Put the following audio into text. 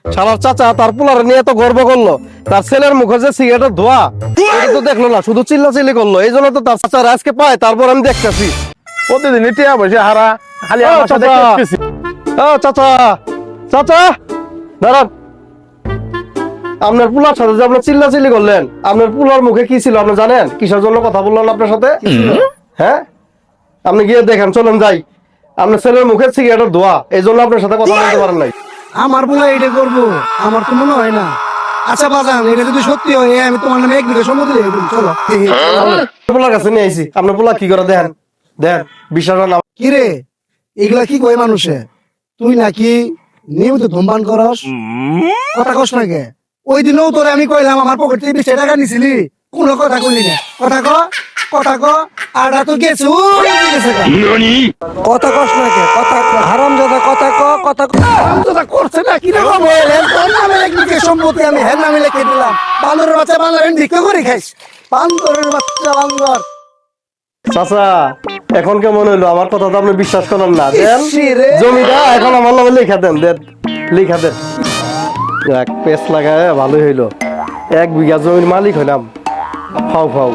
শালার চাচা তার পোলার নিয়ে এত গর্ব করলো, তার ছেলের মুখে যে সিগারেটের ধোয়া এটা তো দেখলো না, শুধু চিল্লাচিল্লি করলো। এই জন্য তো তার চাচার আজকে পায়, তারপর আমি দেখতেছি প্রতিদিন টিয়া পয়সা হারা, খালি ও আমার সাথে চাচা। কেসকেসি। ও চাচা, চাচা দাঁড়ান। আপনার পুলার সাথে যে আপনি চিল্লাচিল্লি করলেন, আপনার পুলার মুখে কি ছিল আপনি জানেন? কিসের জন্য কথা বললেন আপনার সাথে? হ্যাঁ, আপনি গিয়ে দেখেন, চলেন যাই। আপনার ছেলের মুখে সিগারেটের ধোয়া, এই জন্য আপনার সাথে কথা বলতে পারেন নাই। আমার বলে এটা করবো, আমার তো মনে হয় না। আচ্ছা বাজান, এটা যদি সত্যি হয় আমি তোমার নামে 1 বিঘা সম্পত্তি লিখে দিই, চলো। পোলার কাছে নিয়ে আইছি, আপনার পোলা কি করে দেখেন, দেখেন বিশ্বাস না। কি রে, এগুলা কি কয় মানুষে? তুই নাকি নিয়মিত ধূমপান করস, কথা কস না কে? ওই দিনও তোরে আমি কইলাম আমার পকেট থেকে 20 টাকা নিছিলি, কোনো কথা কইলি না। কথা ক, কথা ক। আড়া তো গেছে, ওই গেছে গা। কথা কস না কে? কথা ক, হারামজাদা, কথা ক, কথা ক। হারামজাদা করছে না কি রকম হইলেন? তোর নামে 1 বিঘা সম্পত্তি আমি হের নামে লিখে দিলাম। বান্দরের বাচ্চা বান্দরের ভিক্ষা করে খাইস, বান্দরের বাচ্চা বান্দর। চাচা এখন কেমন হইলো? আমার কথা তো আপনি বিশ্বাস করেন না। দেন ইসিরে। জমিটা এখন আমার নামে লিখা দেন, দেন লিখা দেন। এক পেস লাগায় ভালোই হইলো, 1 বিঘা জমির মালিক হইলাম। ফাও ফাও।